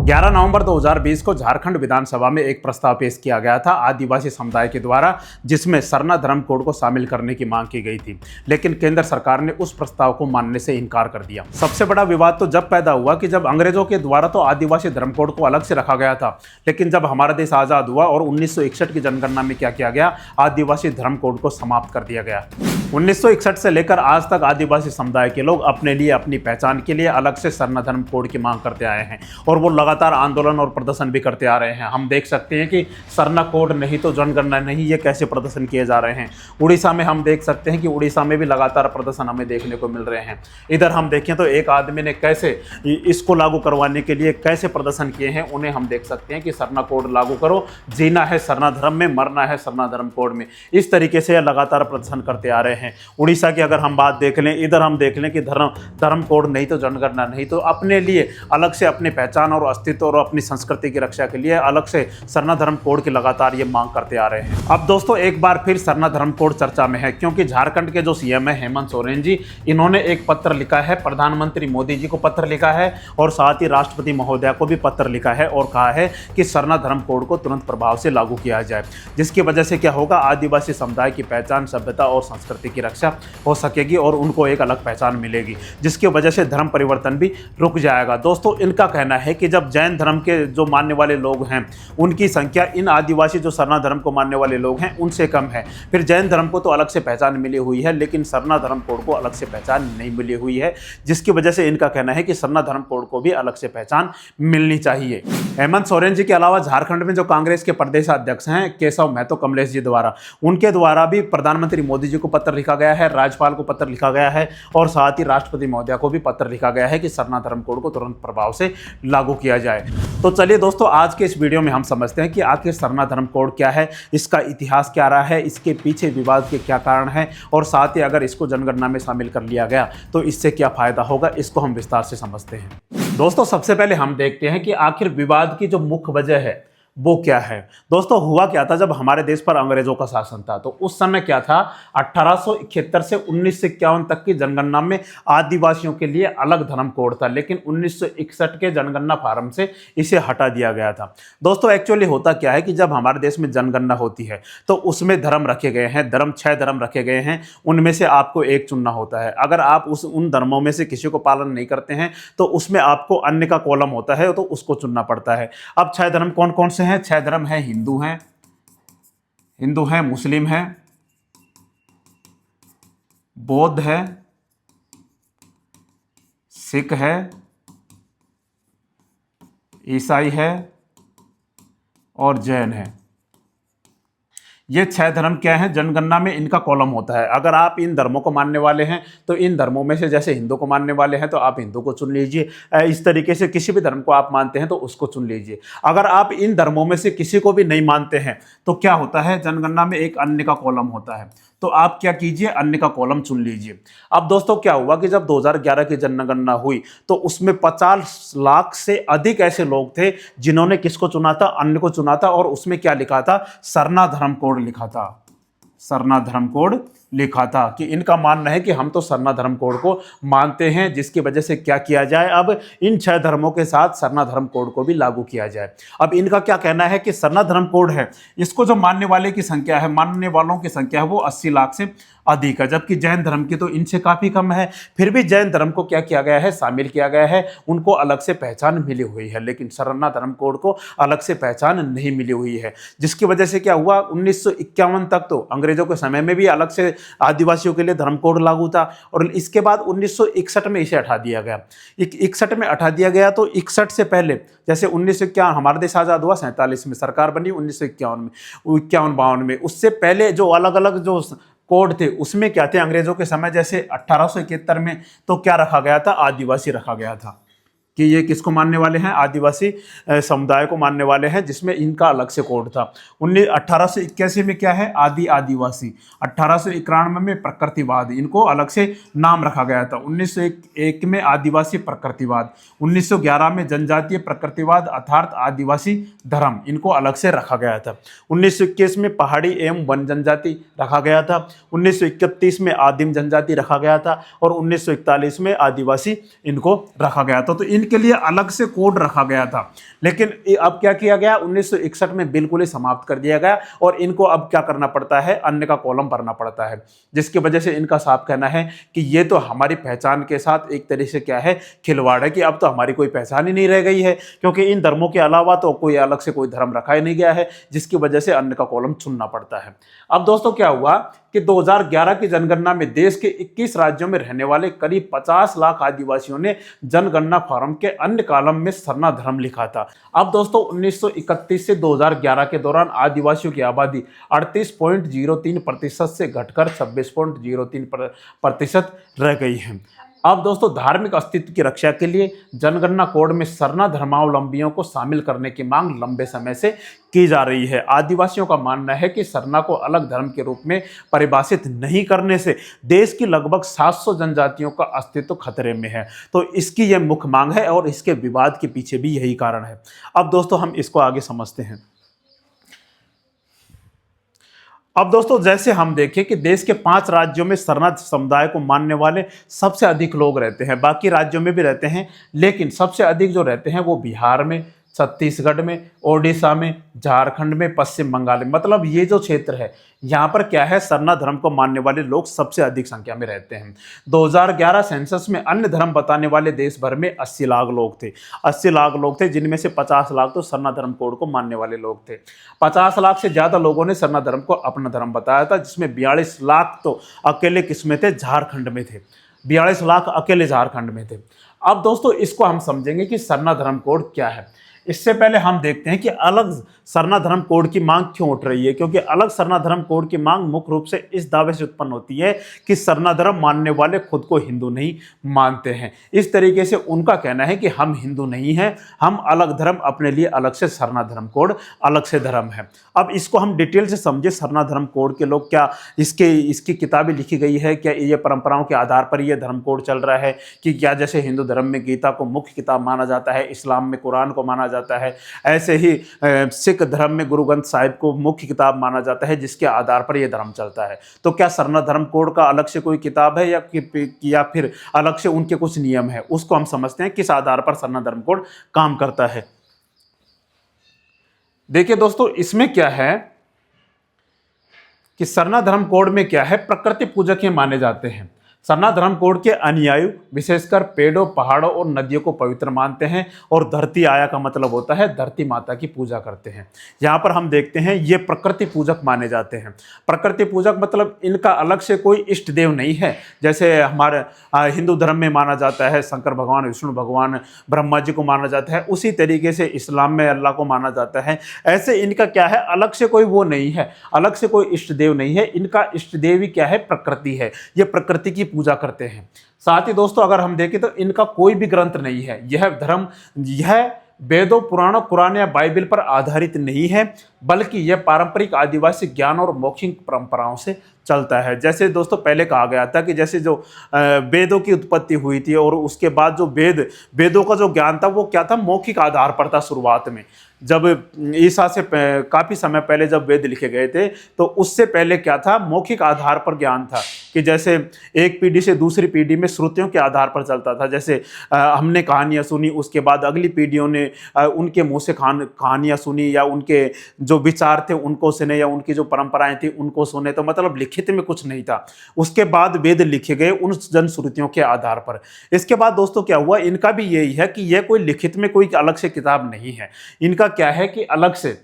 11 नवंबर 2020 को झारखंड विधानसभा में एक प्रस्ताव पेश किया गया था आदिवासी समुदाय के द्वारा, जिसमें सरना धर्म कोड को शामिल करने की मांग की गई थी, लेकिन केंद्र सरकार ने उस प्रस्ताव को मानने से इनकार कर दिया। सबसे बड़ा विवाद तो जब पैदा हुआ कि जब अंग्रेजों के द्वारा तो आदिवासी धर्म कोड को अलग से रखा गया था, लेकिन जब हमारा देश आजाद हुआ और 1961 की जनगणना में क्या किया गया, आदिवासी धर्म कोड को समाप्त कर दिया गया। 1961 से लेकर आज तक आदिवासी समुदाय के लोग अपने लिए, अपनी पहचान के लिए अलग से सरना धर्म कोड की मांग करते आए हैं और वो लगातार आंदोलन और प्रदर्शन भी करते आ रहे हैं। हम देख सकते हैं कि सरना कोड नहीं तो जनगणना नहीं, ये कैसे प्रदर्शन किए जा रहे हैं। उड़ीसा में हम देख सकते हैं कि उड़ीसा में भी लगातार प्रदर्शन हमें देखने को मिल रहे हैं। इधर हम देखें तो एक आदमी ने कैसे इसको लागू करवाने के लिए कैसे प्रदर्शन किए हैं, उन्हें हम देख सकते हैं कि सरना कोड लागू करो, जीना है सरना धर्म में, मरना है सरना धर्म कोड में। इस तरीके से लगातार प्रदर्शन करते आ रहे हैं। उड़ीसा की अगर हम बात देख लें, इधर हम देख लें कि धर्म कोड नहीं तो जनगणना नहीं, तो अपने लिए अलग से अपनी पहचान और अस्तित्व और अपनी संस्कृति की रक्षा के लिए अलग से सरना धर्म कोड की लगातार ये मांग करते आ रहे हैं। अब दोस्तों एक बार फिर सरना धर्म कोड चर्चा में है, क्योंकि झारखंड के जो सीएम है हेमंत सोरेन जी, इन्होंने एक पत्र लिखा है, प्रधानमंत्री मोदी जी को पत्र लिखा है और साथ ही राष्ट्रपति महोदया को भी पत्र लिखा है और कहा है कि सरना धर्म कोड को तुरंत प्रभाव से लागू किया जाए, जिसकी वजह से क्या होगा, आदिवासी समुदाय की पहचान, सभ्यता और संस्कृति की रक्षा हो सकेगी और उनको एक अलग पहचान मिलेगी, जिसकी वजह से धर्म परिवर्तन भी रुक जाएगा। दोस्तों इनका कहना है कि जब जैन धर्म के जो मानने वाले लोग हैं उनकी संख्या इन आदिवासी जो सरना धर्म को मानने वाले लोग हैं उनसे कम है, फिर जैन धर्म को तो अलग से पहचान मिली हुई है लेकिन सरना धर्म कोड को अलग से पहचान नहीं मिली हुई है, जिसकी वजह से इनका कहना है कि सरना धर्म कोड को भी अलग से पहचान मिलनी चाहिए। हेमंत सोरेन जी के अलावा झारखंड में जो कांग्रेस के प्रदेश अध्यक्ष हैं केशव महतो कमलेश जी द्वारा, उनके द्वारा भी प्रधानमंत्री मोदी जी को पत्र लिखा गया है, राज्यपाल को पत्र लिखा गया है और साथ ही राष्ट्रपति महोदया को भी पत्र लिखा गया है कि सरना धर्म कोड को तुरंत प्रभाव से लागू किया जाए। तो चलिए दोस्तों आज के इस वीडियो में हम समझते हैं कि आखिर सरना धर्म कोड क्या है, इसका इतिहास क्या रहा है, इसके पीछे विवाद के क्या कारण हैं और साथ ही अगर इसको जनगणना में शामिल कर लिया गया तो इससे क्या फायदा होगा, इसको हम विस्तार से समझते हैं। दोस्तों सबसे पहले हम देखते हैं कि आखिर विवाद की जो मुख्य वजह है वो क्या है। दोस्तों हुआ क्या था, जब हमारे देश पर अंग्रेजों का शासन था तो उस समय क्या था, 1871 से 1951 तक की जनगणना में आदिवासियों के लिए अलग धर्म कोड था, लेकिन 1961 के जनगणना फार्म से इसे हटा दिया गया था। दोस्तों एक्चुअली होता क्या है कि जब हमारे देश में जनगणना होती है तो उसमें धर्म रखे गए हैं, 6 धर्म रखे गए हैं, उनमें से आपको एक चुनना होता है। अगर आप उन धर्मों में से किसी को पालन नहीं करते हैं तो उसमें आपको अन्य का कॉलम होता है तो उसको चुनना पड़ता है। अब 6 धर्म कौन कौन से हैं? 6 धर्म है, हिंदू हैं, मुस्लिम है, बौद्ध है, सिख है, ईसाई है और जैन है। ये 6 धर्म क्या है, जनगणना में इनका कॉलम होता है। अगर आप इन धर्मों को मानने वाले हैं तो इन धर्मों में से, जैसे हिंदू को मानने वाले हैं तो आप हिंदू को चुन लीजिए, इस तरीके से किसी भी धर्म को आप मानते हैं तो उसको चुन लीजिए। अगर आप इन धर्मों में से किसी को भी नहीं मानते हैं तो क्या होता है, जनगणना में एक अन्य का कॉलम होता है, तो आप क्या कीजिए, अन्य का कॉलम चुन लीजिए। अब दोस्तों क्या हुआ कि जब 2011 की जनगणना हुई तो उसमें 50 लाख से अधिक ऐसे लोग थे जिन्होंने किसको चुना था, अन्य को चुना था, और उसमें क्या लिखा था, सरना धर्म कोड लिखा था, सरना धर्म कोड लिखा था कि इनका मानना है कि हम तो सरना धर्म कोड को मानते हैं, जिसकी वजह से क्या किया जाए, अब इन 6 धर्मों के साथ सरना धर्म कोड को भी लागू किया जाए। अब इनका क्या कहना है कि सरना धर्म कोड है, इसको जो मानने वाले की संख्या है, मानने वालों की संख्या है वो 80 लाख से अधिक है, जबकि जैन धर्म की तो इनसे काफ़ी कम है। फिर भी जैन धर्म को क्या किया गया है, शामिल किया गया है, उनको अलग से पहचान मिली हुई है, लेकिन सरना धर्म कोड को अलग से पहचान नहीं मिली हुई है, जिसकी वजह से क्या हुआ, 1951 तक तो अंग्रेजों के समय में भी अलग से आदिवासियों के लिए धर्म कोड लागू था और इसके बाद 1961 में इसे हटा दिया गया। 61 में हटा दिया गया तो 61 से पहले, जैसे 1951 हमारा देश आज़ाद हुआ, 47 में सरकार बनी, 1951 में, 51-52 में, उससे पहले जो अलग अलग जो कोड थे उसमें क्या थे, अंग्रेजों के समय जैसे 1871 में तो क्या रखा गया था, आदिवासी रखा गया था कि ये किसको मानने वाले हैं, आदिवासी समुदाय को मानने वाले हैं, जिसमें इनका अलग से कोड था। 1881 में क्या है, आदिवासी, 1891 में प्रकृतिवाद, इनको अलग से नाम रखा गया था। 1901 में आदिवासी प्रकृतिवाद, 1911 में जनजातीय प्रकृतिवाद अर्थात आदिवासी धर्म, इनको अलग से रखा गया था। 1921 में पहाड़ी एवं वन जनजाति रखा गया था, 1931 में आदिम जनजाति रखा गया था और 1941 में आदिवासी इनको रखा गया था। तो इन इनके लिए अलग से कोड रखा गया था, लेकिन अब क्या किया गया, 1961 में बिल्कुल ही समाप्त कर दिया गया और इनको अब क्या करना पड़ता है, अन्य का कॉलम भरना पड़ता है, जिसकी वजह से इनका साफ कहना है कि ये तो हमारी पहचान के साथ एक तरह से क्या है, खिलवाड़ है, कि अब तो हमारी कोई पहचान ही नहीं रह गई है, क्योंकि इन धर्मों के अलावा तो कोई अलग से कोई धर्म रखा ही नहीं गया है, जिसकी वजह से अन्य का कॉलम चुनना पड़ता है। अब दोस्तों क्या हुआ कि 2011 की जनगणना में देश के 21 राज्यों में रहने वाले करीब 50 लाख आदिवासियों ने जनगणना फॉर्म के अन्य कॉलम में सरना धर्म लिखा था। अब दोस्तों 1931 से 2011 के दौरान आदिवासियों की आबादी 38.03% से घटकर 26.03% रह गई है। अब दोस्तों धार्मिक अस्तित्व की रक्षा के लिए जनगणना कोड में सरना धर्मावलंबियों को शामिल करने की मांग लंबे समय से की जा रही है। आदिवासियों का मानना है कि सरना को अलग धर्म के रूप में परिभाषित नहीं करने से देश की लगभग 700 जनजातियों का अस्तित्व खतरे में है। तो इसकी यह मुख्य मांग है और इसके विवाद के पीछे भी यही कारण है। अब दोस्तों हम इसको आगे समझते हैं। अब दोस्तों जैसे हम देखें कि देश के 5 राज्यों में सरना समुदाय को मानने वाले सबसे अधिक लोग रहते हैं, बाकी राज्यों में भी रहते हैं, लेकिन सबसे अधिक जो रहते हैं वो बिहार में, छत्तीसगढ़ में, ओडिशा में, झारखंड में, पश्चिम बंगाल में, मतलब ये जो क्षेत्र है यहाँ पर क्या है, सरना धर्म को मानने वाले लोग सबसे अधिक संख्या में रहते हैं। 2011 सेंसस में अन्य धर्म बताने वाले देश भर में 80 लाख लोग थे। 80 लाख लोग थे, जिनमें से 50 लाख तो सरना धर्म कोड को मानने वाले लोग थे। 50 लाख से ज़्यादा लोगों ने सरना धर्म को अपना धर्म बताया था, जिसमें 42 लाख तो अकेले किसमें थे, झारखंड में थे। 42 लाख अकेले झारखंड में थे। अब दोस्तों इसको हम समझेंगे कि सरना धर्म कोड क्या है। इससे पहले हम देखते हैं कि अलग सरना धर्म कोड की मांग क्यों उठ रही है, क्योंकि अलग सरना धर्म कोड की मांग मुख्य रूप से इस दावे से उत्पन्न होती है कि सरना धर्म मानने वाले खुद को हिंदू नहीं मानते हैं। इस तरीके से उनका कहना है कि हम हिंदू नहीं हैं, हम अलग धर्म, अपने लिए अलग से सरना धर्म कोड, अलग से धर्म है। अब इसको हम डिटेल से समझे, सरना धर्म कोड के लोग क्या, इसकी किताबें लिखी गई है, क्या ये परंपराओं के आधार पर ये धर्म कोड चल रहा है, कि क्या जैसे हिंदू धर्म में गीता को मुख्य किताब माना जाता है, इस्लाम में कुरान को माना जाता है, ऐसे ही सिख धर्म में गुरु ग्रंथ साहिब को मुख्य किताब माना जाता है, जिसके आधार पर यह धर्म चलता है। तो क्या सरना धर्म कोड का अलग से कोई किताब है या फिर अलग से उनके कुछ नियम है, उसको हम समझते हैं किस आधार पर सरना धर्म कोड काम करता है। देखिए दोस्तों इसमें क्या है कि सरना धर्म कोड में क्या है, प्रकृति पूजक ये माने जाते हैं। सरना धर्म कोड के अनुयायी विशेषकर पेड़ों, पहाड़ों और नदियों को पवित्र मानते हैं और धरती आया का मतलब होता है धरती माता की पूजा करते हैं। यहाँ पर हम देखते हैं ये प्रकृति पूजक माने जाते हैं। प्रकृति पूजक मतलब इनका अलग से कोई इष्ट देव नहीं है, जैसे हमारे हिंदू धर्म में माना जाता है शंकर भगवान, विष्णु भगवान, ब्रह्मा जी को माना जाता है, उसी तरीके से इस्लाम में अल्लाह को माना जाता है। ऐसे इनका क्या है, अलग से कोई वो नहीं है, अलग से कोई इष्ट देव नहीं है। इनका इष्ट देवी क्या है, प्रकृति है। ये प्रकृति की पूजा करते हैं। साथ ही दोस्तों अगर हम देखें तो इनका कोई भी ग्रंथ नहीं है। यह धर्म, यह वेदों, पुराणों, कुरान या बाइबल पर आधारित नहीं है, बल्कि यह पारंपरिक आदिवासी ज्ञान और मौखिक परंपराओं से चलता है। जैसे दोस्तों पहले कहा गया था कि जैसे जो वेदों की उत्पत्ति हुई थी और उसके बाद जो वेदों का जो ज्ञान था वो क्या था, मौखिक आधार पर था। शुरुआत में जब ईसा से काफ़ी समय पहले जब वेद लिखे गए थे तो उससे पहले क्या था, मौखिक आधार पर ज्ञान था, कि जैसे एक पीढ़ी से दूसरी पीढ़ी में श्रुतियों के आधार पर चलता था। जैसे हमने कहानियाँ सुनी, उसके बाद अगली पीढ़ियों ने उनके मुँह से कहानियाँ सुनी, या उनके जो विचार थे उनको सुने, या उनकी जो परंपराएं थी उनको सुने। तो मतलब लिखित में कुछ नहीं था। उसके बाद वेद लिखे गए उन जनश्रुतियों के आधार पर। इसके बाद दोस्तों क्या हुआ, इनका भी यही है कि यह कोई लिखित में कोई अलग से किताब नहीं है। इनका क्या है कि अलग से,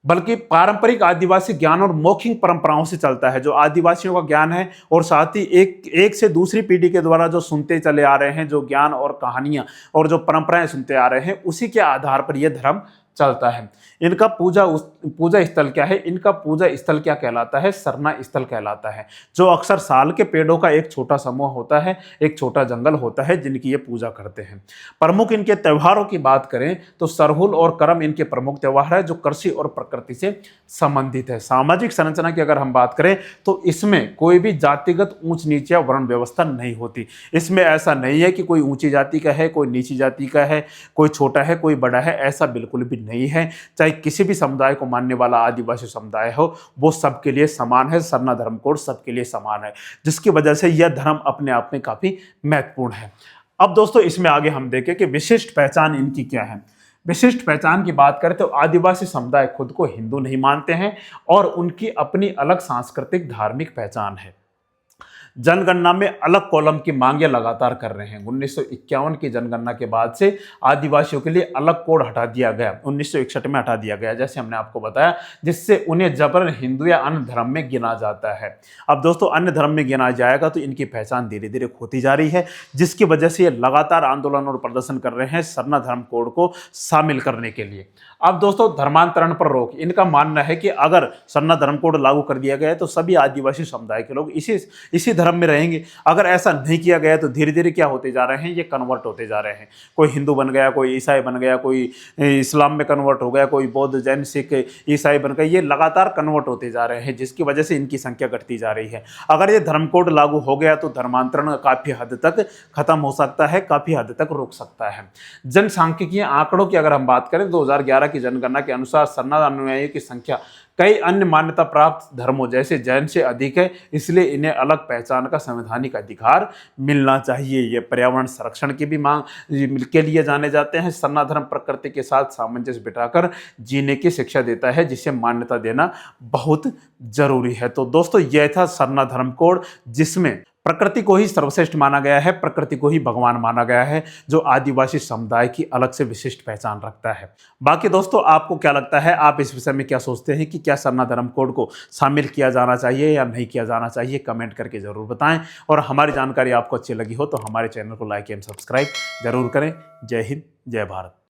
बल्कि पारंपरिक आदिवासी ज्ञान और मौखिक परंपराओं से चलता है, जो आदिवासियों का ज्ञान है, और साथ ही एक से दूसरी पीढ़ी के द्वारा जो सुनते चले आ रहे हैं, जो ज्ञान और कहानियां और जो परंपराएं सुनते आ रहे हैं, उसी के आधार पर यह धर्म चलता है। इनका पूजा स्थल क्या है, इनका पूजा स्थल क्या कहलाता है, सरना स्थल कहलाता है, जो अक्सर साल के पेड़ों का एक छोटा समूह होता है, एक छोटा जंगल होता है, जिनकी ये पूजा करते हैं। प्रमुख इनके त्योहारों की बात करें तो सरहुल और करम इनके प्रमुख त्योहार है, जो कृषि और प्रकृति से संबंधित है। सामाजिक संरचना की अगर हम बात करें तो इसमें कोई भी जातिगत ऊंच नीच या वर्ण व्यवस्था नहीं होती। इसमें ऐसा नहीं है कि कोई ऊंची जाति का है, कोई नीची जाति का है, कोई छोटा है, कोई बड़ा है, ऐसा बिल्कुल भी नहीं है। चाहे किसी भी समुदाय को मानने वाला आदिवासी समुदाय हो, वो सबके लिए समान है। सरना धर्म कोड सबके लिए समान है, जिसकी वजह से यह धर्म अपने आप में काफी महत्वपूर्ण है। अब दोस्तों इसमें आगे हम देखें कि विशिष्ट पहचान इनकी क्या है। विशिष्ट पहचान की बात करें तो आदिवासी समुदाय खुद को हिंदू नहीं मानते हैं और उनकी अपनी अलग सांस्कृतिक धार्मिक पहचान है। जनगणना में अलग कॉलम की मांग ये लगातार कर रहे हैं। 1951 की जनगणना के बाद से आदिवासियों के लिए अलग कोड हटा दिया गया, 1961 में हटा दिया गया, जैसे हमने आपको बताया, जिससे उन्हें जबरन हिंदू या अन्य धर्म में गिना जाता है। अब दोस्तों अन्य धर्म में गिना जाएगा तो इनकी पहचान धीरे धीरे खोती जा रही है, जिसकी वजह से ये लगातार आंदोलन और प्रदर्शन कर रहे हैं सरना धर्म कोड को शामिल करने के लिए। अब दोस्तों धर्मांतरण पर रोक, इनका मानना है कि अगर सरना धर्म कोड लागू कर दिया गया है तो सभी आदिवासी समुदाय के लोग इसी धर्म में रहेंगे। अगर ऐसा नहीं किया गया तो धीरे धीरे क्या होते जा रहे हैं, ये कन्वर्ट होते जा रहे हैं। कोई हिंदू बन गया, कोई ईसाई बन गया, कोई इस्लाम में कन्वर्ट हो गया, कोई बौद्ध जैन सिख ईसाई बन गया, ये लगातार कन्वर्ट होते जा रहे हैं, जिसकी वजह से इनकी संख्या घटती जा रही है। अगर ये धर्म कोड लागू हो गया तो धर्मांतरण काफी हद तक खत्म हो सकता है, काफी हद तक रोक सकता है। जनसांख्यिकीय आंकड़ों की अगर हम बात करें 2011 की जनगणना के अनुसार सरना अनुयायियों की संख्या कई अन्य मान्यता प्राप्त धर्मों जैसे जैन से अधिक है, इसलिए इन्हें अलग पहचान का संवैधानिक अधिकार मिलना चाहिए। ये पर्यावरण संरक्षण की भी मांग के लिए जाने जाते हैं। सरना धर्म प्रकृति के साथ सामंजस्य बिठाकर जीने की शिक्षा देता है, जिसे मान्यता देना बहुत जरूरी है। तो दोस्तों यह था सरना धर्म कोड, जिसमें प्रकृति को ही सर्वश्रेष्ठ माना गया है, प्रकृति को ही भगवान माना गया है, जो आदिवासी समुदाय की अलग से विशिष्ट पहचान रखता है। बाकी दोस्तों आपको क्या लगता है, आप इस विषय में क्या सोचते हैं कि क्या सरना धर्म कोड को शामिल किया जाना चाहिए या नहीं किया जाना चाहिए, कमेंट करके जरूर बताएं। और हमारी जानकारी आपको अच्छी लगी हो तो हमारे चैनल को लाइक एंड सब्सक्राइब जरूर करें। जय हिंद, जय भारत।